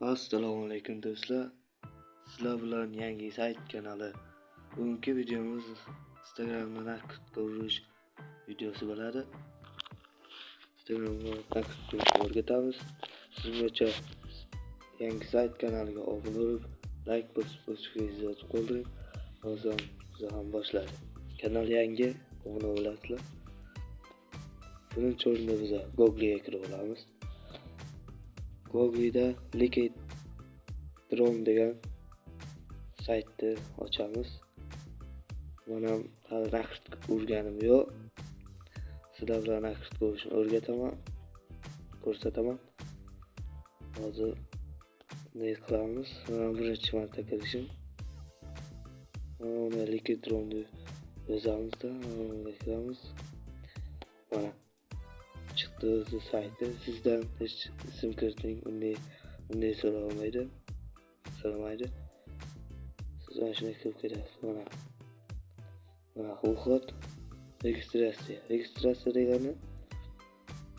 Assalomu alaykum do'stlar. Sizlar bilan yangi sayt kanali. Bugungi videomiz Instagramda nakdga urish videosi bo'ladi. Instagramda nakdga o'rgatamiz. Sizlarcha yangi sayt kanaliga obuna bo'lib, like bosishingizni yozib qoldiring. Hozir biz ham boshlaymiz. Kanal yangi, obuna bo'lasizlar. Birinchi o'rinda biz Google'ga kirib olamiz. Google'da Liquid Drone degan saytni ochamiz. Mana hali nakdga urganim yo'q. Sizlar bilan nakdga urishni o'rgataman, ko'rsataman. Hozir ne qilamiz? Birinchi marta kirishim. Mana Liquid Drone yozamizda, mana kiramiz. Mana chiqdi o'zi sayti. Sizdan hech ism kiriting, unday so'ramaydi. Siz mana shunday kirib ketasiz. Mana uchun registratsiya degani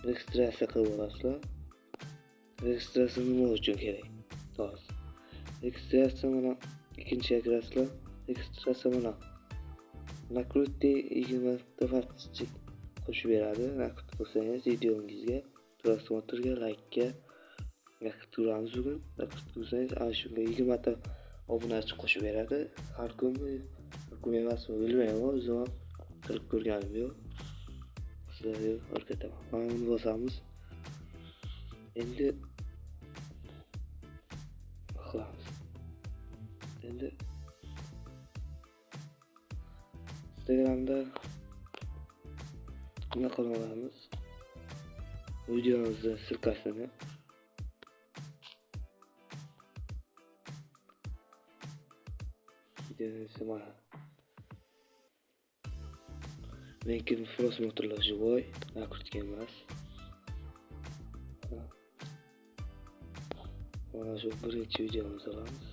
registratsiya qilib olasizlar. Registratsiya nima uchun kerak? To'g'ri. Registratsiya mana ikkinchiga kirasizlar. Registratsiya mana nakrutti 20 ta подписчик qo'shib beradi. Nakd qilsangiz videongizga, prosmotrga, like-ga nakd uramiz bugun. Nakd qilsangiz ana shunga 20 ta obunachi qo'shib beradi. Har kun emasmi bilmayman, o'zim qilib ko'rganim yo'q. Sizlarga o'rgataman. Mana buni bosamiz. Endi qilamiz. Endi Instagramda nima qilamiz? Videomizni sirkasini mana menki prosmotrlar живой, nakdga emas. Mana shu birinchi videomizni olamiz.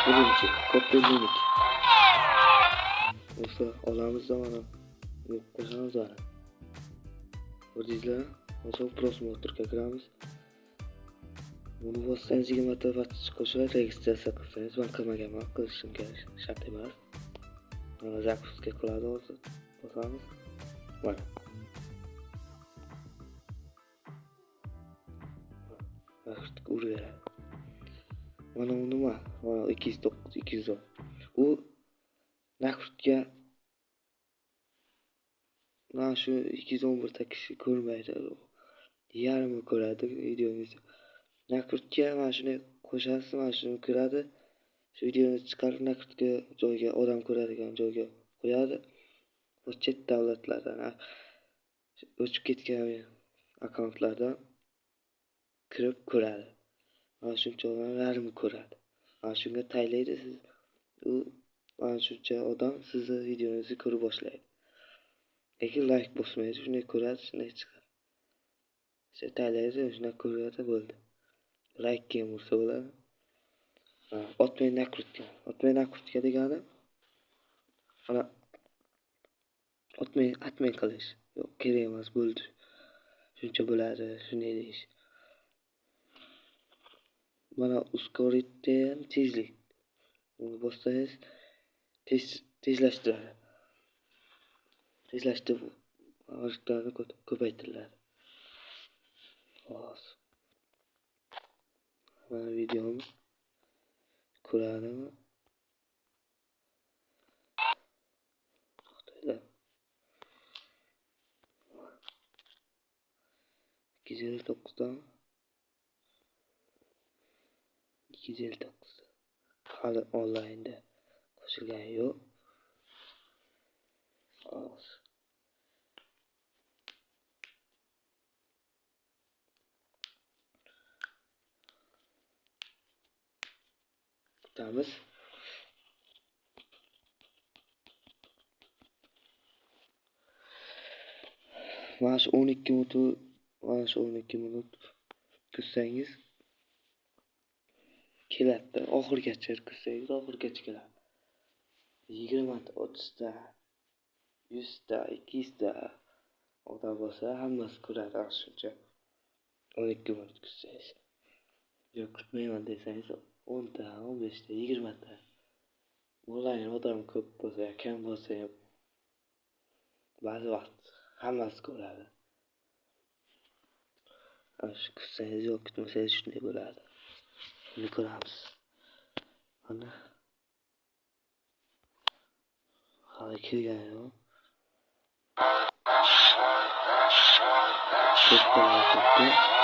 Birinchi ko'pinlik bo'lsa olamiz mana qo'shamiz mana. Ko'rdingizlar? Hozir prosmotrga kiramiz. Buni bossangiz 20 ta podписчик qo'shiladi. Registratsiya qilsangiz, men qilmaganman, qilishim kerak, shart emas. Mana zakuska qiladi hozir. Bosamiz. Mana. Nakdga uradi. Mana u nima? Mana 209. U nakdga mana shu 211 ta kishi ko'rmaydi. Yarmi ko'radi videongizni. Nakdga mana shuni qo'shasiz, mana shuni ko'radi. Shu videoni chiqarib nakdga joyga, odam ko'radigan joyga qo'yadi. Bu chet davlatlardan o'chib ketgan akkauntlardan kirib ko'radi. Mana shuncha odam yarmi ko'radi. Mana shunga taylaydi siz. U mana shuncha odam sizni videongizni ko'rib boshlaydi. Lekin like bosmaydi, shunday ko'radi, shunday chiqadi. Siz taylaydi, shunday ko'radi, bo'ldi. Like ga ursa bo'ladi. Otmay nakdga degani mana atmay qilish. Yo'q, kerak emas, bo'ldi. Shuncha bo'ladi, shunday deyish. Mana ускорите tezlik. Uni bossangiz tezlashtiradi. Tezlashtirib orqalarni ko'paytiriladi. Xo'sh. Mana videomiz ko'radimi? To'xtaydi. 259 dan 259. Hali onlaynda qo'shilgani yo'q. Xo'sh. Kutamiz. Mana shu 12 minut kutsangiz keladi. Oxirigacha kutsangiz oxirigacha keladi. 20 ta, 30 ta, 100 ta, 200 ta odam bo'lsa hammasi ko'radi shuncha. 12 minut kutsangiz. Yo'q kutmayman desangiz 10 ta, 15 ta, 20 ta. Onlayn odam ko'p bo'lsa, kam bo'lsa ham ba'zi vaqt hammasi ko'radi. Shu kutsangiz yo'q kutmasangiz shunday bo'ladi. Buni ko'ramiz. Mana hali kelgani yo'q. To'xtaladi.